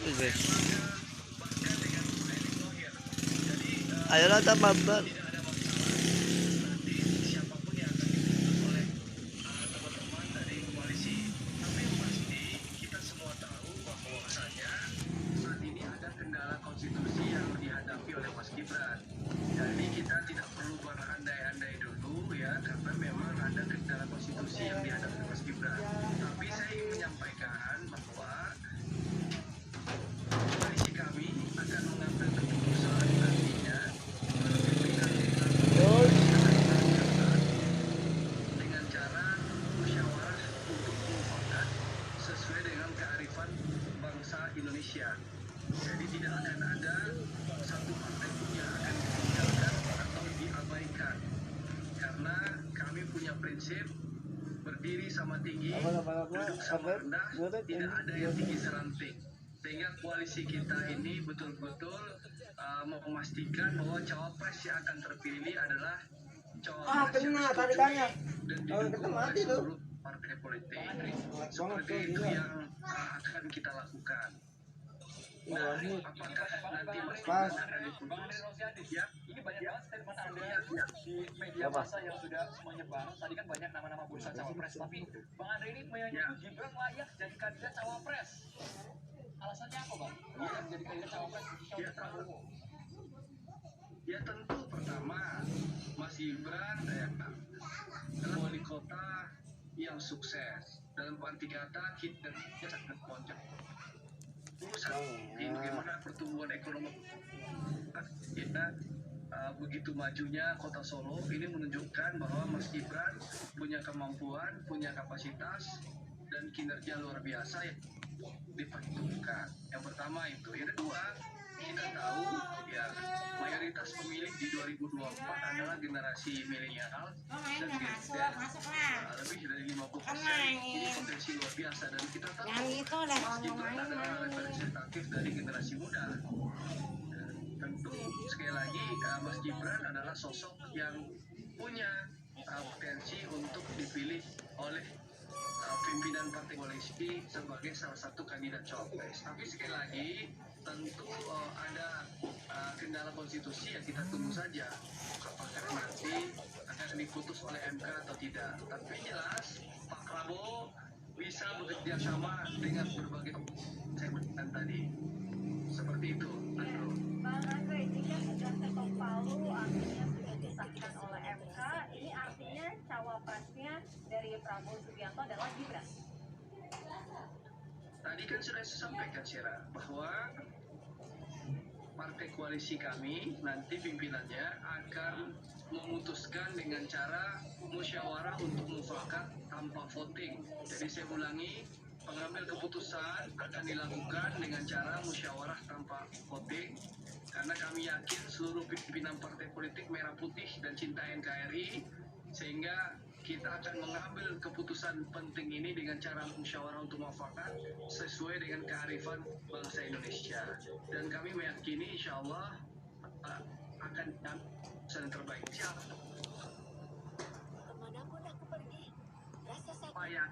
Oke. Ayolah tambah. Konstitusi yang dihadapi oleh Mas Gibran. Jadi kita tidak perlu berandai-andai dulu ya, karena memang ada kendala konstitusi yang dihadapi Mas Gibran. Tapi saya ingin menyampaikan bahwa koalisi kami akan mengambil keputusan nantinya dengan cara musyawarah untuk mufakat sesuai dengan kearifan bangsa Indonesia. Jadi tidak akan ada satu partai pun yang akan ditinggalkan atau diabaikan, karena kami punya prinsip berdiri sama tinggi, duduk sama rendah, tidak ada yang tinggi seranting. Sehingga koalisi kita ini betul-betul memastikan bahwa cawapres yang akan terpilih adalah cawapres yang terpilih dan didukung oleh seluruh partai politik. Seperti itu yang akan kita lakukan. Nah, apakah nanti Mas Gibran akan diputus? Ya, ini banyak banget statement Anda di media massa yang sudah menyebar. Tadi kan banyak nama-nama bursa cawapres, tapi Bang Andre ini menyebut Gibran layak jadi kandidat cawapres. Alasannya apa, Bang? Layak jadi kandidat cawapres untuk Prabowo? Ya tentu pertama, Mas Gibran adalah wali kota yang sukses. Dalam arti kata, kita sangat kocak. Bagaimana pertumbuhan ekonomi kita begitu majunya kota Solo ini menunjukkan bahwa Mas Gibran punya kemampuan, punya kapasitas dan kinerja luar biasa yang diperhitungkan. Yang pertama itu. Yang kedua, kita tahu ya mayoritas pemilih di 2024 adalah generasi milenial dan Gen Z. Lebih dari 50%. Ini potensi luar biasa dan kita tahu Mas Gibran adalah representatif dari generasi muda. Tentu sekali lagi Mas Gibran adalah sosok yang punya potensi untuk dipilih oleh pimpinan partai koalisi sebagai salah satu kandidat cawapres. Tapi sekali lagi tentu ada kendala konstitusi yang kita tunggu saja apakah nanti akan diputus oleh MK atau tidak. Tapi jelas Pak Prabowo bisa bekerja sama dengan berbagai segmen tadi. Seperti itu, Andro. Bang Andre, jika sudah ketok palu artinya sudah disahkan oleh MK, ini artinya cawapresnya dari Prabowo Subianto adalah Gibran. Tadi kan sudah saya sampaikan, Syera, bahwa partai koalisi kami nanti pimpinannya akan memutuskan dengan cara musyawarah untuk mufakat tanpa voting. Jadi saya ulangi, pengambil keputusan akan dilakukan dengan cara musyawarah tanpa voting, karena kami yakin seluruh pimpinan partai politik merah putih dan cinta NKRI, sehingga kita akan mengambil keputusan penting ini dengan cara musyawarah untuk mufakat sesuai dengan kearifan bangsa Indonesia. Dan kami meyakini insya Allah akan keputusan yang terbaik. Siap. Kemanapun aku pergi, rasa sakit Payah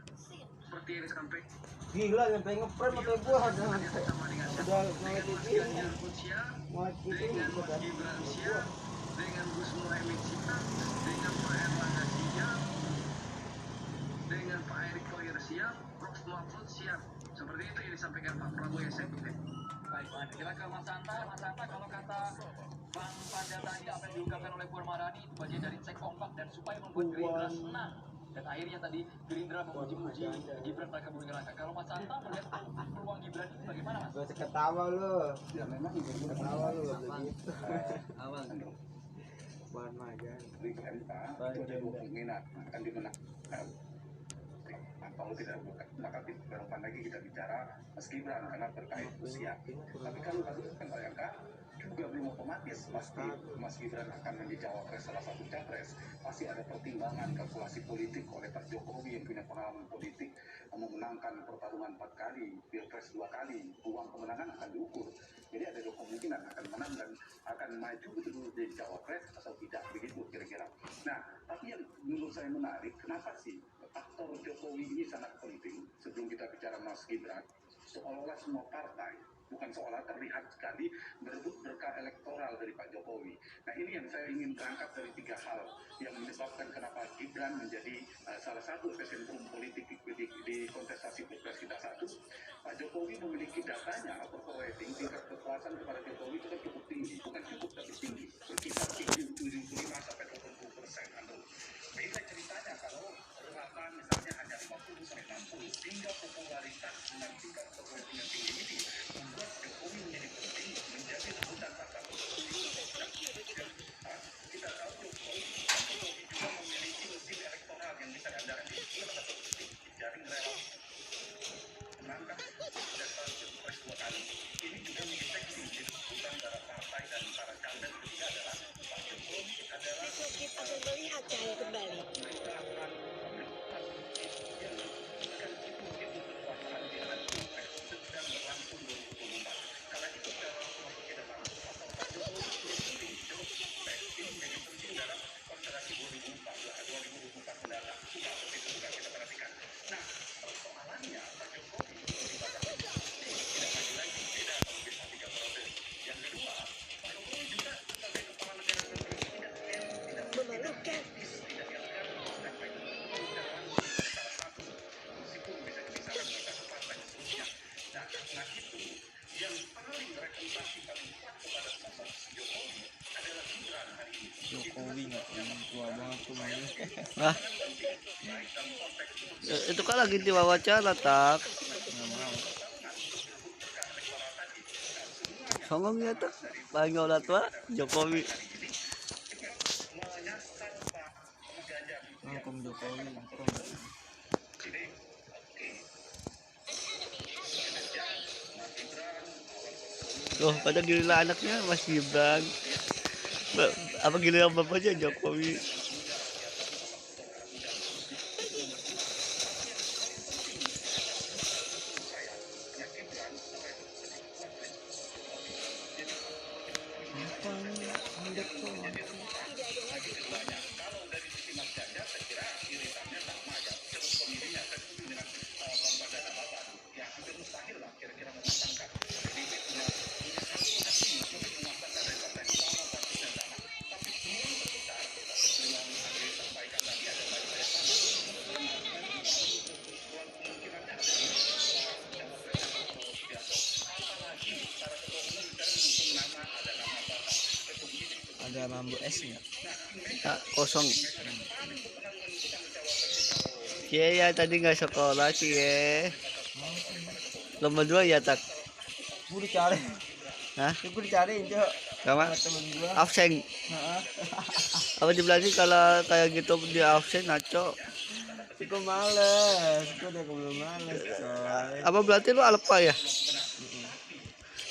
seperti yang disampaikan. Gila sampai ngeprank sampai gua udah Dengan Mas Ganjar pun siap, dengan Mas Gibran siap, dengan Gus Muhaimin siap, dengan Pak Erlangga siap, dengan Pak Erick Thohir siap, Prof Mahfud siap. Seperti itu yang disampaikan Pak Prabowo yang saya kutip. Baik, kita ke Mas Santa. Mas Santa, kalau kata Bang Panda tadi apa yang diungkapkan oleh Puan Maharani itu bagian dari cek ombak dan supaya membuat Gerindra senang. Dan akhirnya tadi Gerindra memuji-muji Gibran raka buming raka. Kalau Mas Santa melihat peluang Gibran ini bagaimana, Mas? gua ketawa lu. Ya memang itu Ketawa lu begitu. Awal. Bahan majan. di MK itu ada dua kemungkinan akan dimenangkan. Kalau tidak maka ke depan lagi kita bicara Mas Gibran karena terkait usia. Tapi kalau tadi kan bayangkan juga belum otomatis pasti Mas Gibran akan menjadi cawapres salah satu capres. Pasti ada pertimbangan kalkulasi politik oleh Pak Jokowi yang punya pengalaman politik memenangkan pertarungan 4 kali, pilpres 2 kali, peluang kemenangan akan diukur. Jadi ada dua kemungkinan akan menang dan akan maju betul-betul jadi cawapres atau tidak, begitu kira-kira. Nah, tapi yang menurut saya menarik, kenapa sih faktor Jokowi ini sangat penting sebelum kita bicara Mas Gibran, seolah-olah semua partai bukan seolah terlihat sekali berebut berkah elektoral dari Pak Jokowi. Nah ini yang saya ingin berangkat dari 3 hal yang menyebabkan kenapa Gibran menjadi salah satu epicentrum politik di kontestasi pilpres kita. Satu, Pak Jokowi memiliki datanya, approval rating, tingkat kepuasan kepada Jokowi itu kan cukup tinggi, bukan cukup tapi tinggi, berkisar 75 sampai 20%. Beda ceritanya kalau rata misalnya hanya 50 sampai 60, sehingga popularitas dengan tingkat approval rating yang tinggi ini membuat Jokowi menjadi penting, menjadi rebutan masa politik. Kita tahu Jokowi juga memiliki mesin elektoral yang bisa diandalkan di salah satu jaring relawan menangkap dasar pilpres 2 kali. Ini juga mendeteksi kebutuhan para partai dan para caleg. Ketiga adalah Pak Jokowi adalah Kita melihat cahaya kembali. Memalukan. Jokowi nggak tua banget tuh mainnya. Nah, itu kan lagi diwawancara tak. Nggak mau. Songong ya tuh. Paling udah tua Jokowi. Ngkom Jokowi, ngkom. Tuh, pada giliran anaknya Mas Gibran. Apa giliran bapaknya Jokowi. Ada bambu esnya. Tak kosong. Cie ya tadi nggak sekolah cie. Nomor 2 ya tak. Gue dicari. Hah? Gue dicariin Cok. Sama Sama temen gue. absen. Apa dibilang sih kalau kayak gitu di absen naco? Gue males. Gue udah kebelum males coy. Apa berarti lu alpa ya?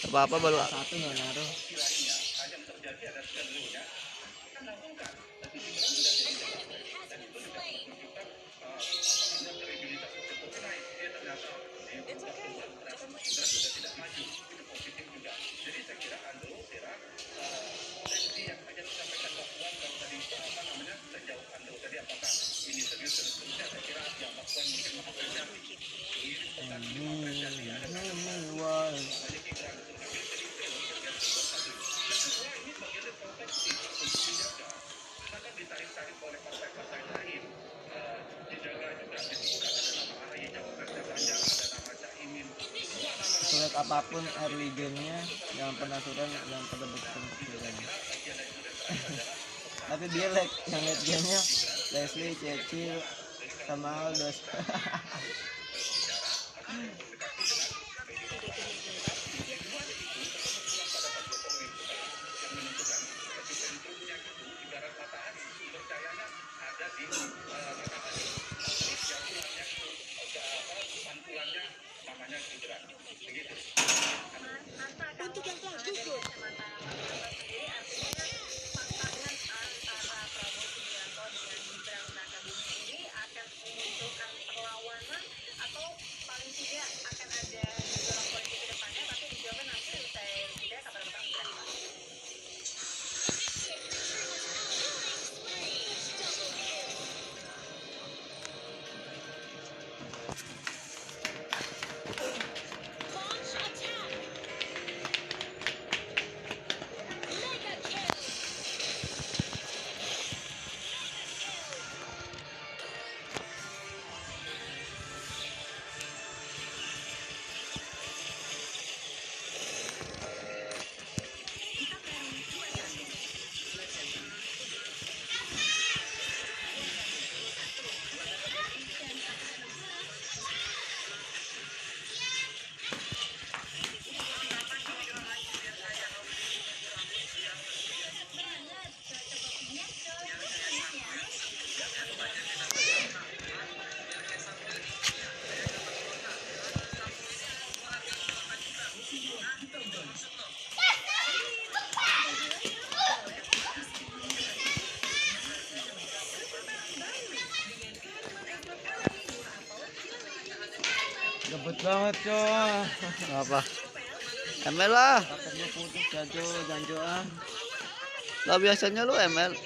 Apa baru Satu nggak naruh. Surat apapun religinya jangan pernah suran, jangan pernah berpikir. Tapi dia yang lihat gamenya Leslie, Cecil, sama Aldos. Untuk yang telah gugur. Banget coy. Apa? ML lah. Paket gua putus jajo, janjo ah. Lah biasanya lu ML.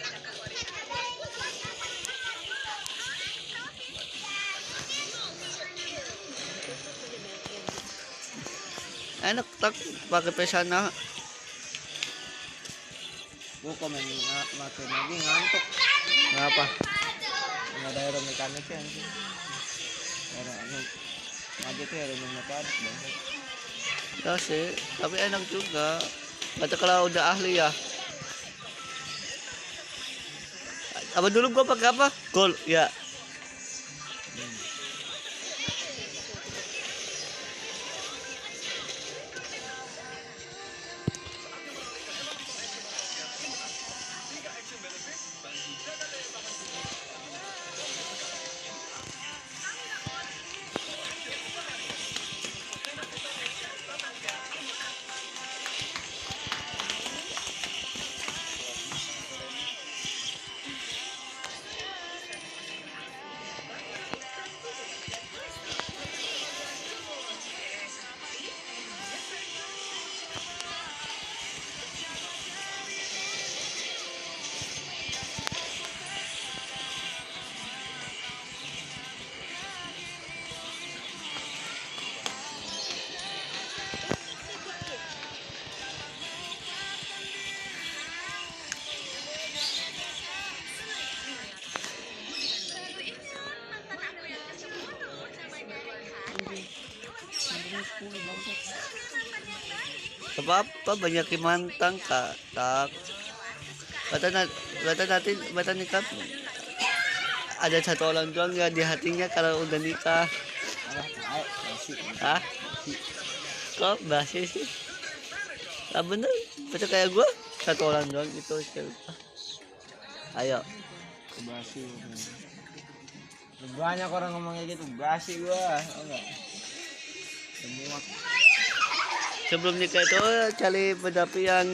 Enak tak pakai pesana. Gua komen makin lagi ngantuk. Kenapa? Nggak ada aeromekanik ya anjing. Aja tuh aeromekanik banget. Ya sih, tapi enak juga. Kata kalau udah ahli ya. Apa dulu gua pakai apa? Gold ya. Apa banyak yang mantang kak tak kata nikah ada satu orang doang ya di hatinya kalau udah nikah. Alah, masih. Ah kok basi sih? Ah bener betul kayak gua satu orang doang itu. Ayo Basi. Banyak orang ngomong kayak gitu, basi gua. Enggak. Semua sebelum nikah itu cari pendamping yang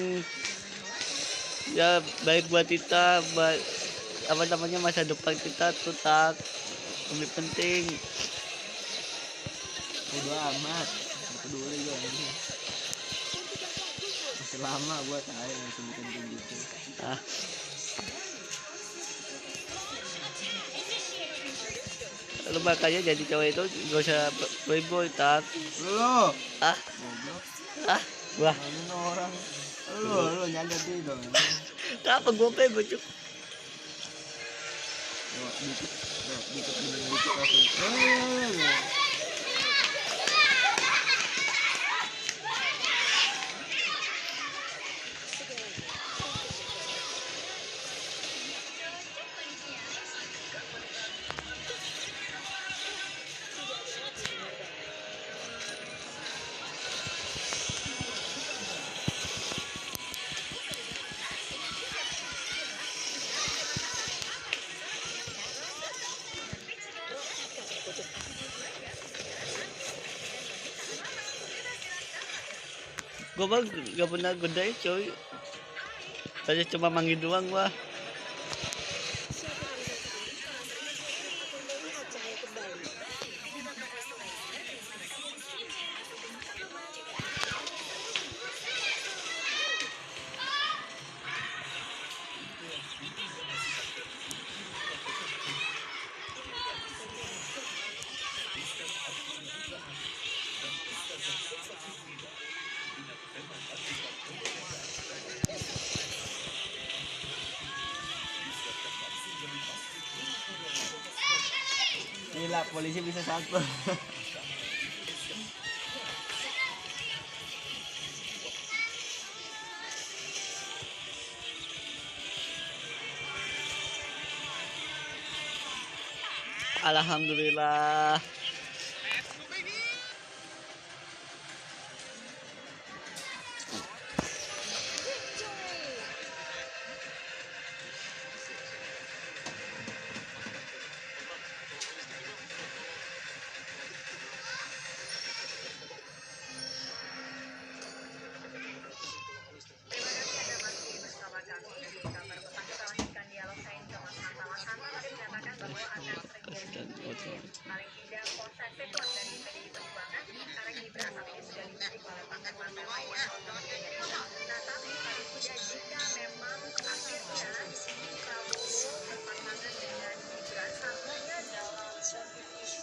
ya baik buat kita, apa namanya masa depan kita tuh tak lebih penting. udah amat. Nggak peduli gua ini. Masih lama gua sayang masih bikin kayak gitu. Ah, lu makanya jadi cowok itu gak usah playboy tak. Lu Ah goblok. ah wah Ngomongin orang. Lu nyadar diri dong. apa gue playboy cuk. Lewat dikit langsung. Gue bang gak pernah godain coy, tadi cuma manggil doang wah. Siapa yang melihat cahaya kembali. Gila, polisi bisa satu. Alhamdulillah.